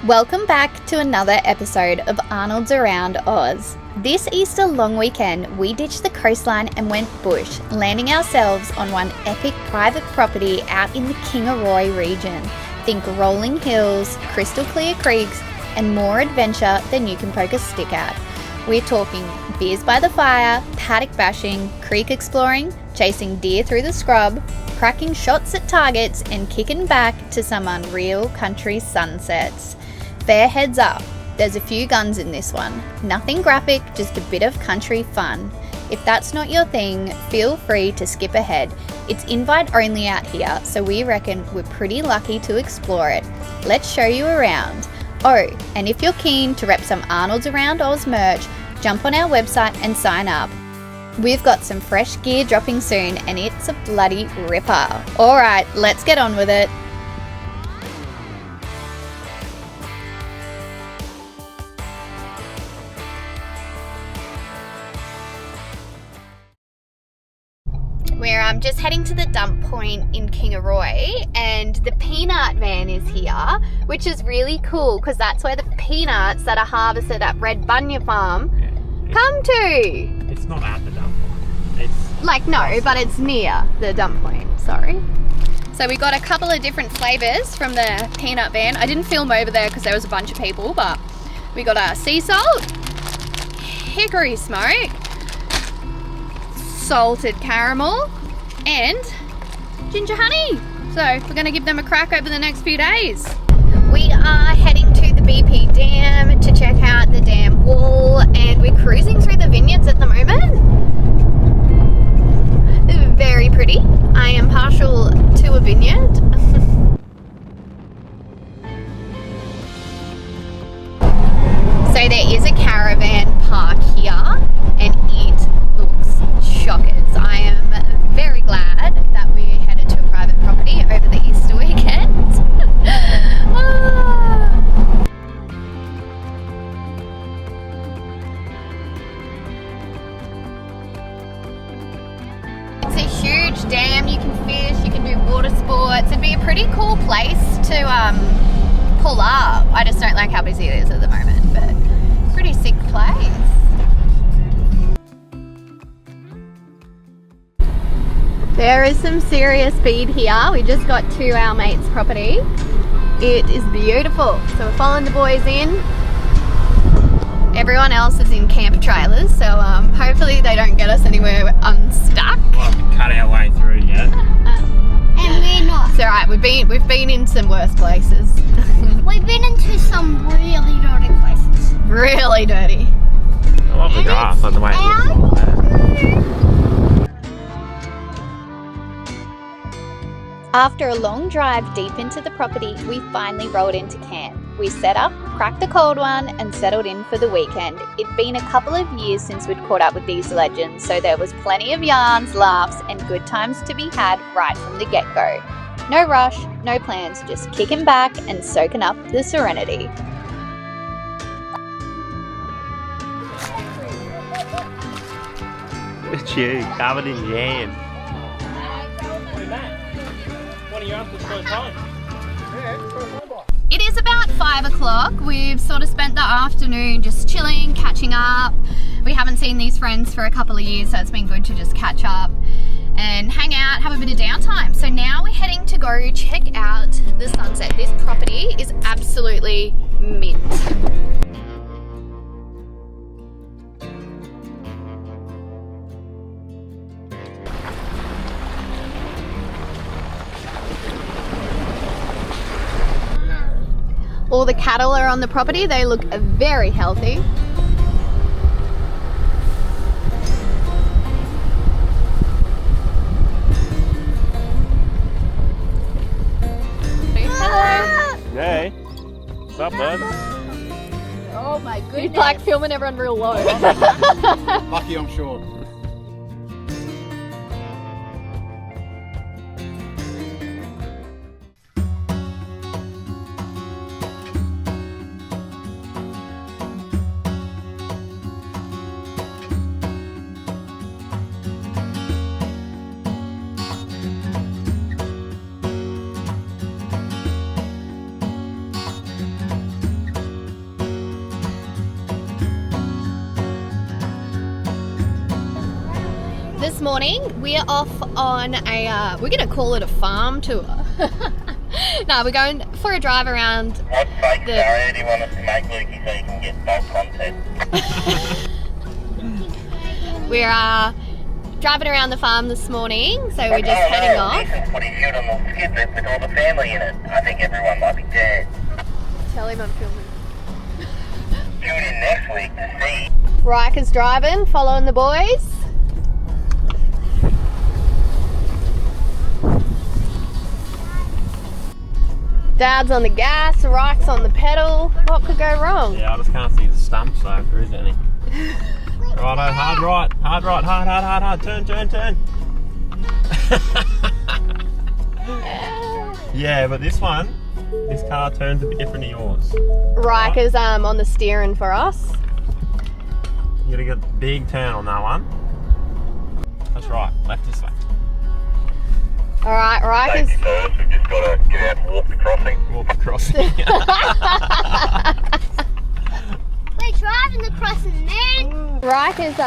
Welcome back to another episode of Arnolds Around Oz. This Easter long weekend, we ditched the coastline and went bush, landing ourselves on one epic private property out in the Kingaroy region. Think rolling hills, crystal clear creeks, and more adventure than you can poke a stick at. We're talking beers by the fire, paddock bashing, creek exploring, chasing deer through the scrub, cracking shots at targets, and kicking back to some unreal country sunsets. Fair heads up, there's a few guns in this one. Nothing graphic, just a bit of country fun. If that's not your thing, feel free to skip ahead. It's invite only out here, so we reckon we're pretty lucky to explore it. Let's show you around. Oh, and if you're keen to rep some Arnolds Around Oz merch, jump on our website and sign up. We've got some fresh gear dropping soon, and it's a bloody ripper. Alright, let's get on with it. We're just heading to the dump point in Kingaroy, and the peanut van is here, which is really cool because that's where the peanuts that are harvested at Red Bunya Farm come to. It's not at the dump point. It's like, no, but it's near the dump point, sorry. So we got a couple of different flavours from the peanut van. I didn't film over there because there was a bunch of people, but we got a sea salt, hickory smoke, salted caramel, and ginger honey. So we're going to give them a crack over the next few days. We are heading to the BP Dam to check out the dam wall, and we're cruising through the vineyards at the moment. Very pretty. I am partial to a vineyard. So there is a caravan park here, and it looks shockers. I am very glad that we headed to a private property over the Easter weekend. It's a huge dam. You can fish, you can do water sports. It'd be a pretty cool place to pull up. I just don't like how busy it is at the moment, but pretty sick place. There is some serious speed here. We just got to our mate's property. It is beautiful. So we're following the boys in. Everyone else is in camper trailers, so hopefully they don't get us anywhere unstuck. We haven't cut our way through yet. And we're not. It's alright, we've been in some worse places. We've been into some really dirty places. Really dirty. I love the grass and the way it looks like that. After a long drive deep into the property, we finally rolled into camp. We set up, cracked a cold one, and settled in for the weekend. It'd been a couple of years since we'd caught up with these legends, so there was plenty of yarns, laughs, and good times to be had right from the get-go. No rush, no plans, just kicking back and soaking up the serenity. It's you, covered in jam. It is about 5 o'clock. We've sort of spent the afternoon just chilling, catching up. We haven't seen these friends for a couple of years, so it's been good to just catch up and hang out, have a bit of downtime. So now we're heading to go check out the sunset. This property is absolutely mint. All the cattle are on the property. They look very healthy. Hello. Hey, what's up, bud? Oh my goodness. He's like filming everyone real low. Lucky I'm short. this morning we are off on a, we're going to call it a farm tour. No, we're going for a drive around. What fake scenario do you want us to make, Lukey, so you can get bulk content? We're driving around the farm this morning, so we're just heading off. Jason's put his shoot on the skid lift with all the family in it. I think everyone might be dead. Tell him I'm filming. Tune in next week to see. Riker's driving, following the boys. Dad's on the gas, Rike's on the pedal. What could go wrong? Yeah, I just can't see the stumps though, if there is any. Righto, hard right, hard. Turn. Yeah, but this car turns a bit different to yours. Riker's on the steering for us. You gotta get a big turn on that one. That's right, left this way. Alright, Riker's... Safety first, we've just got to get out and walk the crossing. Walk the crossing. We're driving the crossing, man. Riker's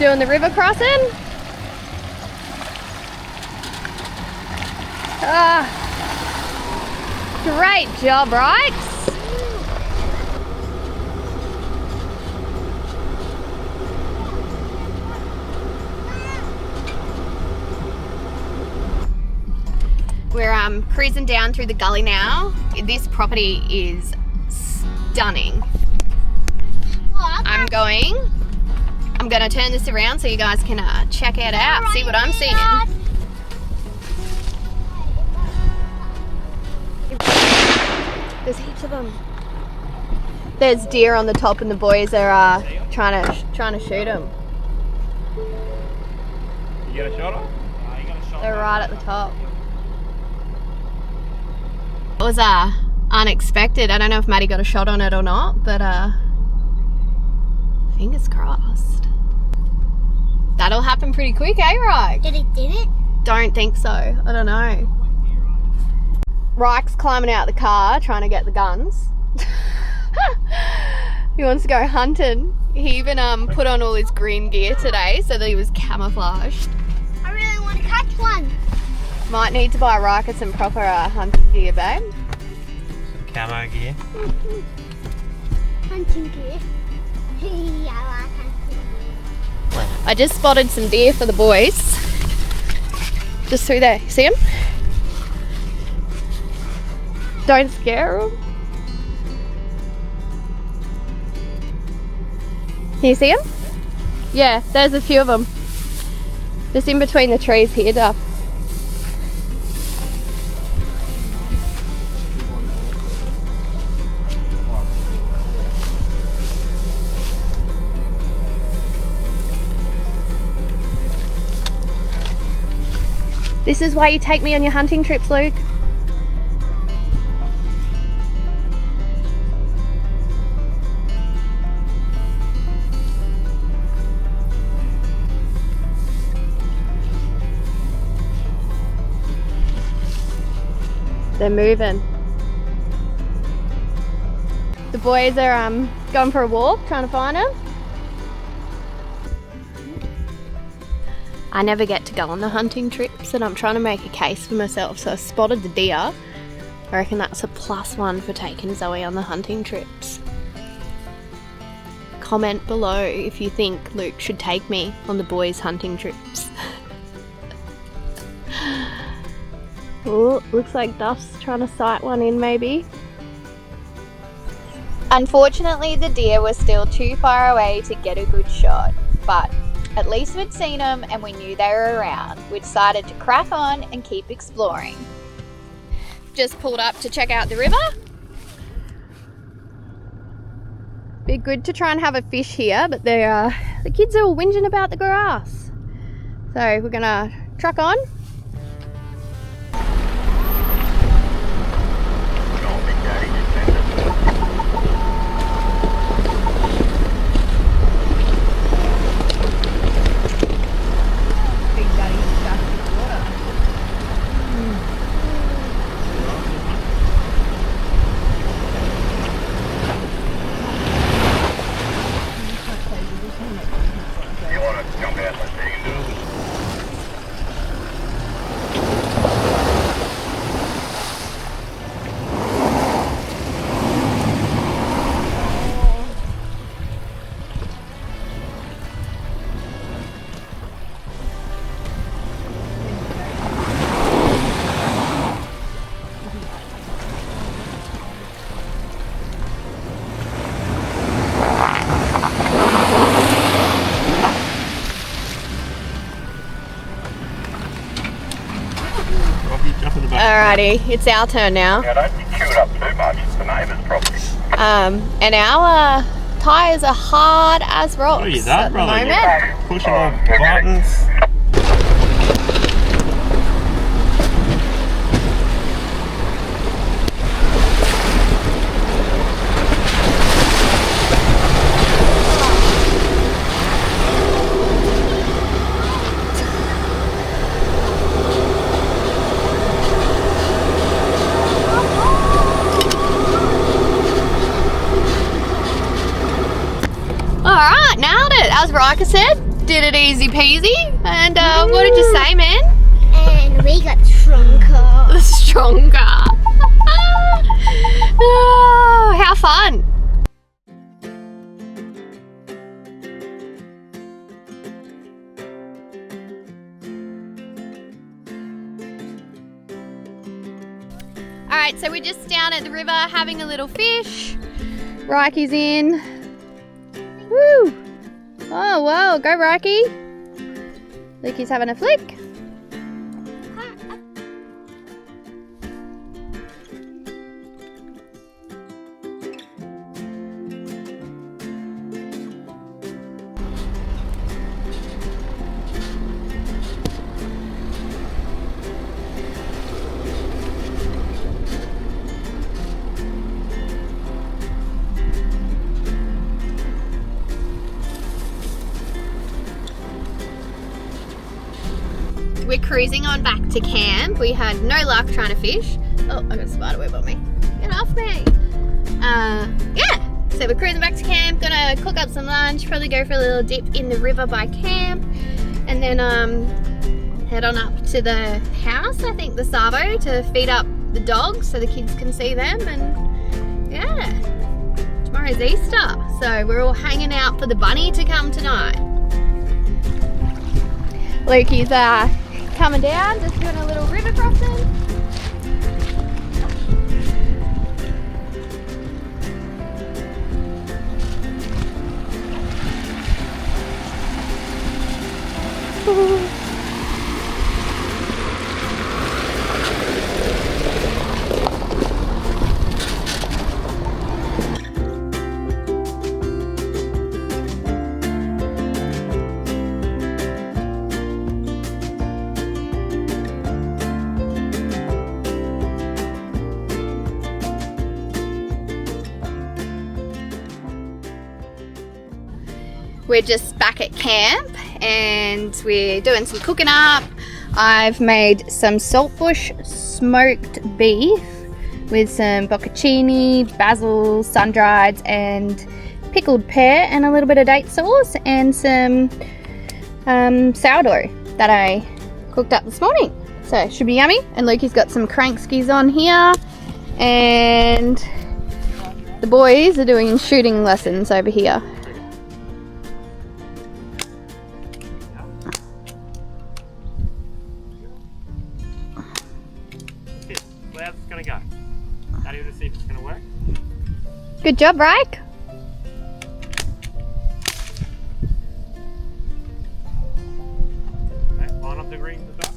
doing the river crossing. Great job, Rikes. We're cruising down through the gully now. This property is stunning. I'm gonna turn this around so you guys can check it out, see what I'm seeing. There's heaps of them. There's deer on the top and the boys are trying to shoot them. You get a shot on? They're right at the top. It was unexpected. I don't know if Maddie got a shot on it or not, but fingers crossed. That'll happen pretty quick, eh, Rike? Did it? Don't think so. I don't know. Rike's climbing out the car trying to get the guns. He wants to go hunting. He even put on all his green gear today so that he was camouflaged. I really want to catch one. Might need to buy Riker some proper hunting gear, babe. Some camo gear. Hunting gear. I like hunting gear. I just spotted some deer for the boys. Just through there. You see them? Don't scare them. Can you see them? Yeah, there's a few of them. Just in between the trees here, Duff. This is why you take me on your hunting trips, Luke. They're moving. The boys are going for a walk, trying to find them. I never get to go on the hunting trips and I'm trying to make a case for myself, so I spotted the deer. I reckon that's a +1 for taking Zoe on the hunting trips. Comment below if you think Luke should take me on the boys' hunting trips. Oh, looks like Duff's trying to sight one in maybe. Unfortunately, the deer were still too far away to get a good shot, but at least we'd seen them and we knew they were around. We decided to crack on and keep exploring. Just pulled up to check out the river. Be good to try and have a fish here, but the kids are all whinging about the grass. So we're gonna truck on. You want to jump out like that? Alrighty, it's our turn now. Yeah, don't chew it up too much. It's the neighbour's property. And our tyres are hard as rocks What are you at that, the brother? moment. Pushing all buttons. Alright, nailed it. As Riker said, did it easy peasy. And what did you say, man? And we got stronger. Stronger. Oh, how fun. Alright, so we're just down at the river having a little fish. Rikey's in. Woo! Oh, whoa, go Rikey. Lukey's having a flick. We're cruising on back to camp. We had no luck trying to fish. Oh, I got a spider web on me. Get off me. Yeah, so we're cruising back to camp. Gonna cook up some lunch, probably go for a little dip in the river by camp, and then head on up to the house, I think the Savo, to feed up the dogs so the kids can see them. And yeah, tomorrow's Easter, so we're all hanging out for the bunny to come tonight. Lukey's coming down, just doing a little river crossing. We're just back at camp and we're doing some cooking up. I've made some saltbush smoked beef with some bocconcini, basil, sun-dried and pickled pear and a little bit of date sauce and some sourdough that I cooked up this morning. So it should be yummy. And Lukey's got some crankskis on here and the boys are doing shooting lessons over here. Where's it gonna go? Daddy will see if it's gonna work. Good job, Rike. Okay, line up the green to that.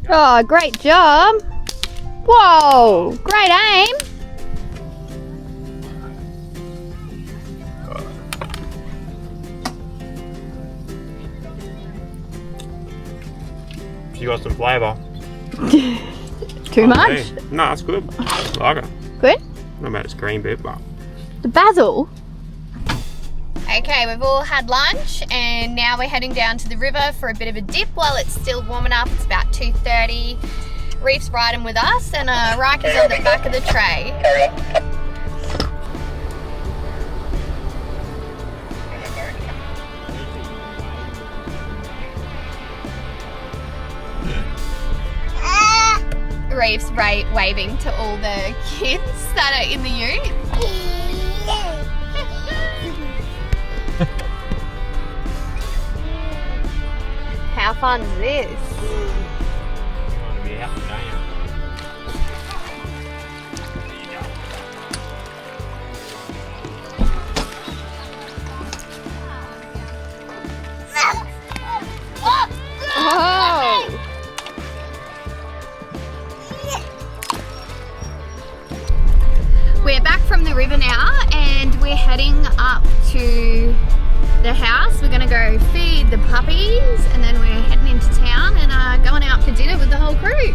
Oh, great job. Whoa, great aim. You got some flavour. Too much? Hey, no, it's good. I like it. Good? Not about this green bit, but The basil. Okay, we've all had lunch and now we're heading down to the river for a bit of a dip while it's still warming up. It's about 2:30. Reef's riding with us and Rikey's on the back of the tray. Carry on. Reef's waving to all the kids that are in the ute. How fun is this? you want to be out, don't you? Oh! We're back from the river now and we're heading up to the house. We're gonna go feed the puppies and then we're heading into town and going out for dinner with the whole crew.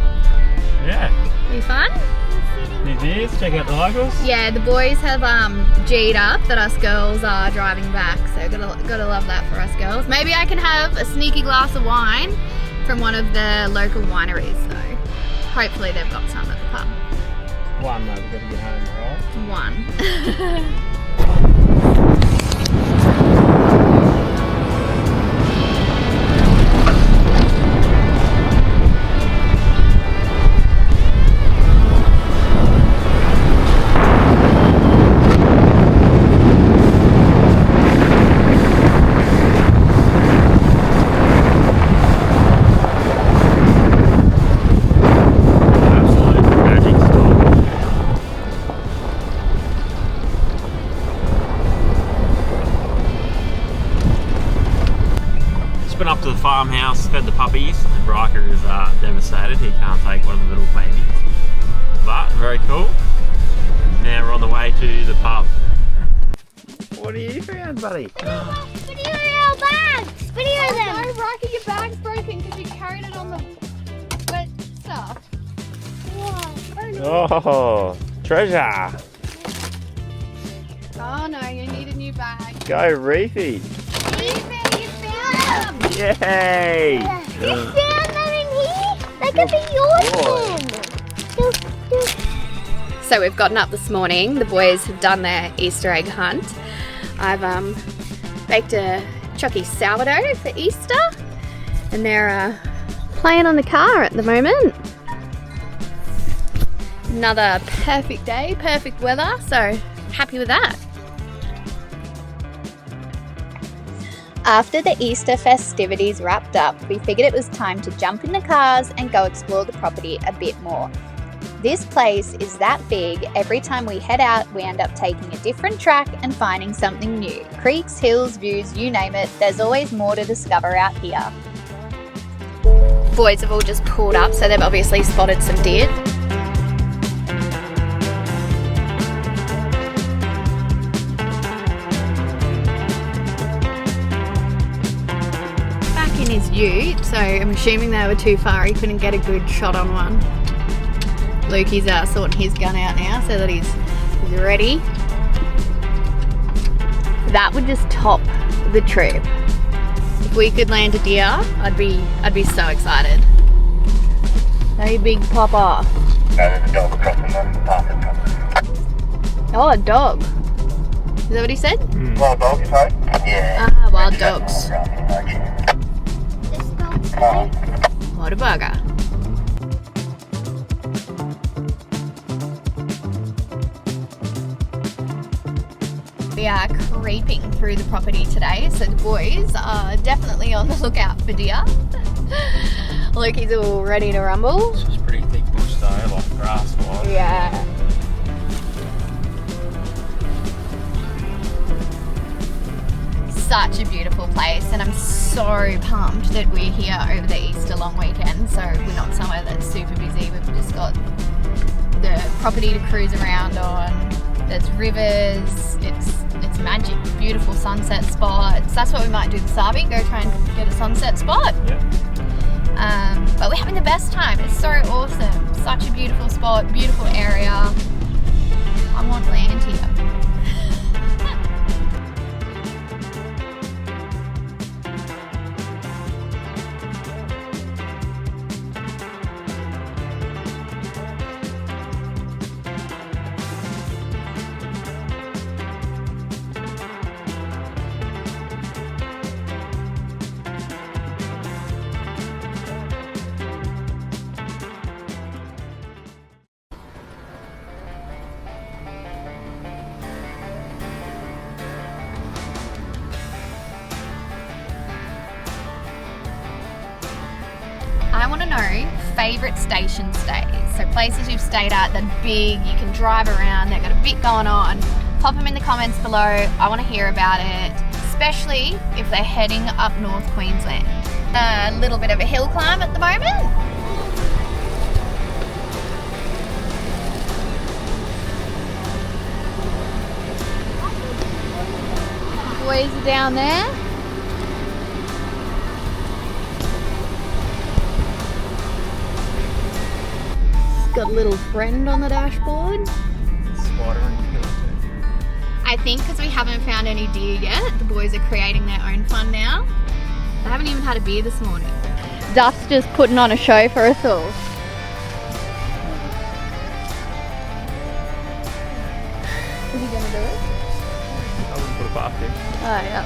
Yeah. Be fun? It is. Check out the locals. Yeah, the boys have G'd up that us girls are driving back, so gotta love that for us girls. Maybe I can have a sneaky glass of wine from one of the local wineries, so hopefully they've got some at the pub. One, though. We've got to get home, right? One. Up to the farmhouse, fed the puppies, and Riker is devastated. He can't take one of the little babies. But, very cool. Now we're on the way to the pub. What are you found, buddy? Video our bags! Video them! No, Riker, your bag's broken because you carried it on the wet stuff. Oh, treasure! Oh no, you need a new bag. Go, Reefy! Yay! You found them in here? They could be yours then! So we've gotten up this morning. The boys have done their Easter egg hunt. I've baked a chucky sourdough for Easter and they're playing on the car at the moment. Another perfect day, perfect weather, so happy with that. After the Easter festivities wrapped up, we figured it was time to jump in the cars and go explore the property a bit more. This place is that big, every time we head out we end up taking a different track and finding something new. Creeks, hills, views, you name it, there's always more to discover out here. Boys have all just pulled up, so they've obviously spotted some deer. In his ute, so I'm assuming they were too far. He couldn't get a good shot on one. Lukey's sorting his gun out now so that he's ready. That would just top the trip. If we could land a deer, I'd be so excited. Hey, big papa. There's a dog across from the path. Oh, a dog. Is that what he said? Wild dog, you say? Yeah. Ah, wild dogs. What a bugger. We are creeping through the property today, so the boys are definitely on the lookout for deer. Lukey's all ready to rumble. This is pretty thick bush though, like grass wise. Yeah. Such a beautiful place, and I'm so pumped that we're here over the Easter long weekend, so we're not somewhere that's super busy. We've just got the property to cruise around on. There's rivers, it's magic, beautiful sunset spots. That's what we might do this Arby, go try and get a sunset spot. Yeah. But we're having the best time. It's so awesome. Such a beautiful spot, beautiful area. I want land here. I want to know favourite station stays. So places you've stayed at that are big, you can drive around, they've got a bit going on. Pop them in the comments below. I want to hear about it, especially if they're heading up North Queensland. A little bit of a hill climb at the moment. boys are down there. Got a little friend on the dashboard. Spider on your pillow too. I think because we haven't found any deer yet, the boys are creating their own fun now. They haven't even had a beer this morning. Duff's just putting on a show for us all. Is he gonna do it? I wouldn't put it past him. Oh yeah.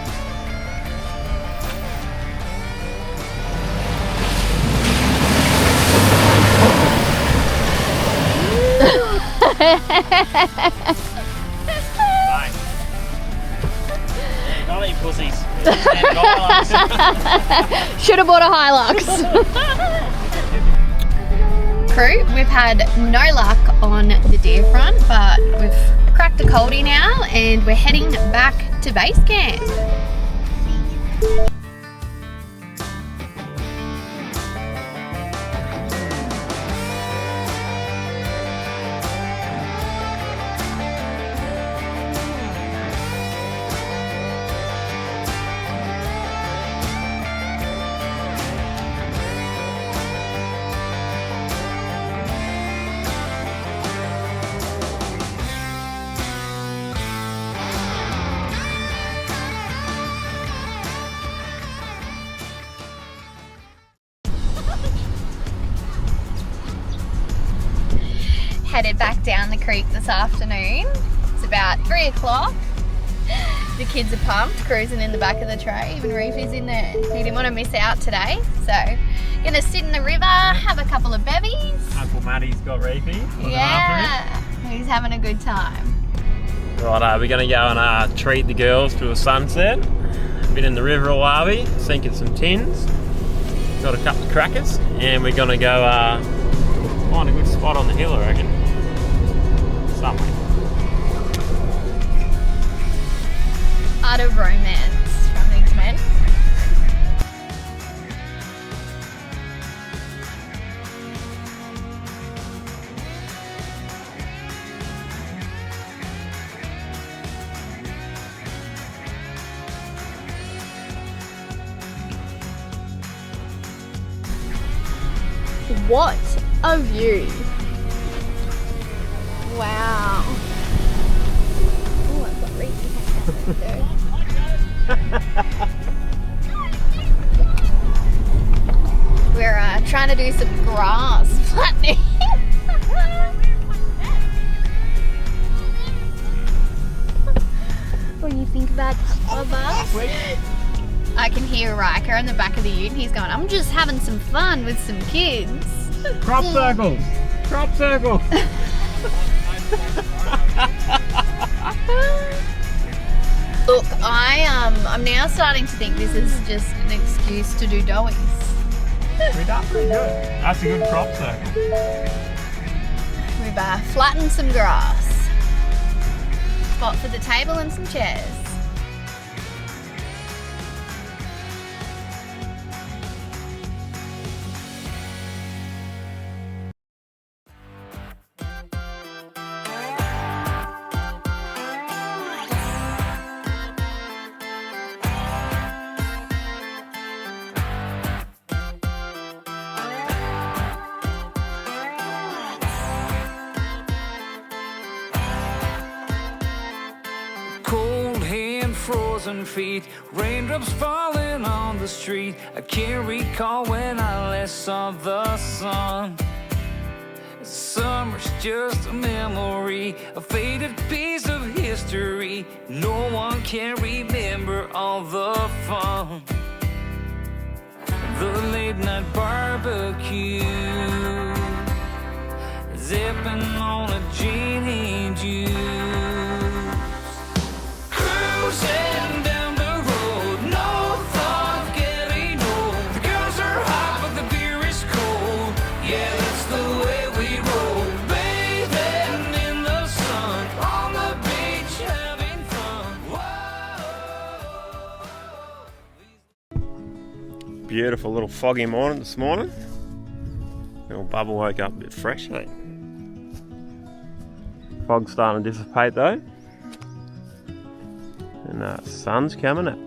Nice. Not eat pussies. Should have bought a Hilux. Crew, we've had no luck on the deer front, but we've cracked a coldie now and we're heading back to base camp. Headed back down the creek this afternoon. It's about 3 o'clock. The kids are pumped, cruising in the back of the tray. Even Reefy's in there. He didn't want to miss out today. So, gonna sit in the river, have a couple of bevies. Uncle Matty's got Reefy. Yeah, he's having a good time. Right, we're going to go and treat the girls to a sunset. Been in the river all Arby, sinking some tins. Got a couple of crackers, and we're going to go find a good spot on the hill, I reckon. Somewhere. Art of romance from these men. What a view! Wow. Oh, I've got Reefy hanging out there. We're trying to do some grass flattening. What do you think about us? I can hear Riker in the back of the ute and he's going, I'm just having some fun with some kids. Crop circles! Crop circles! Look, I'm now starting to think this is just an excuse to do doughies. We done pretty good. That's a good crop circle. We've flattened some grass. Spot for the table and some chairs. Cold hand, frozen feet, raindrops falling on the street. I can't recall when I last saw the sun. Summer's just a memory, a faded piece of history. No one can remember all the fun. The late night barbecue, zipping on a gin and juice. Cruising down the road, no thought getting old. The girls are hot, but the beer is cold. Yeah, that's the way we roll. Bathing in the sun, on the beach, having fun. Whoa. Beautiful little foggy morning this morning. Little Bubba woke up a bit fresh, eh? Fog's starting to dissipate though. And And the sun's coming up.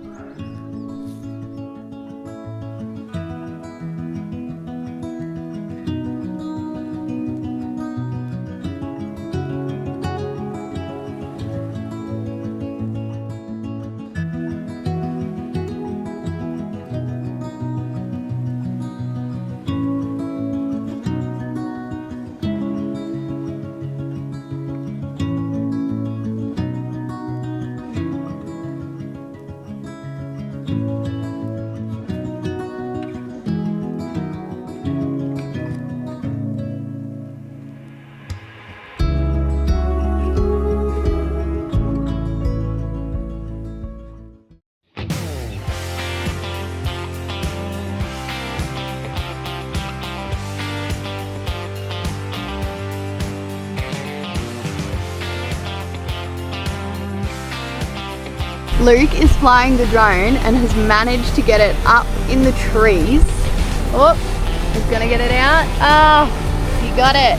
Luke is flying the drone and has managed to get it up in the trees. Oh, he's gonna get it out. Oh, he got it.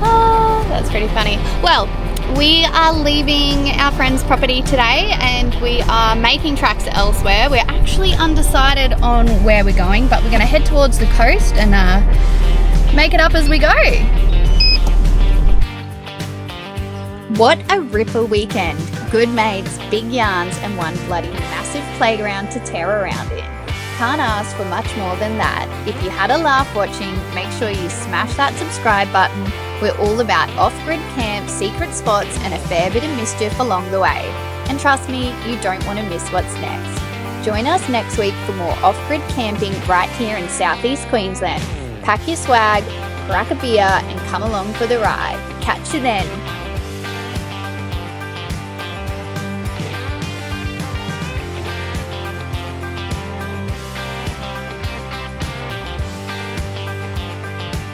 Oh, that's pretty funny. Well, we are leaving our friend's property today and we are making tracks elsewhere. We're actually undecided on where we're going, but we're gonna head towards the coast and make it up as we go. What a ripper weekend. Good mates, big yarns and one bloody massive playground to tear around in. Can't ask for much more than that. If you had a laugh watching, make sure you smash that subscribe button. We're all about off-grid camps, secret spots and a fair bit of mischief along the way. And trust me, you don't want to miss what's next. Join us next week for more off-grid camping right here in southeast Queensland. Pack your swag, crack a beer and come along for the ride. Catch you then.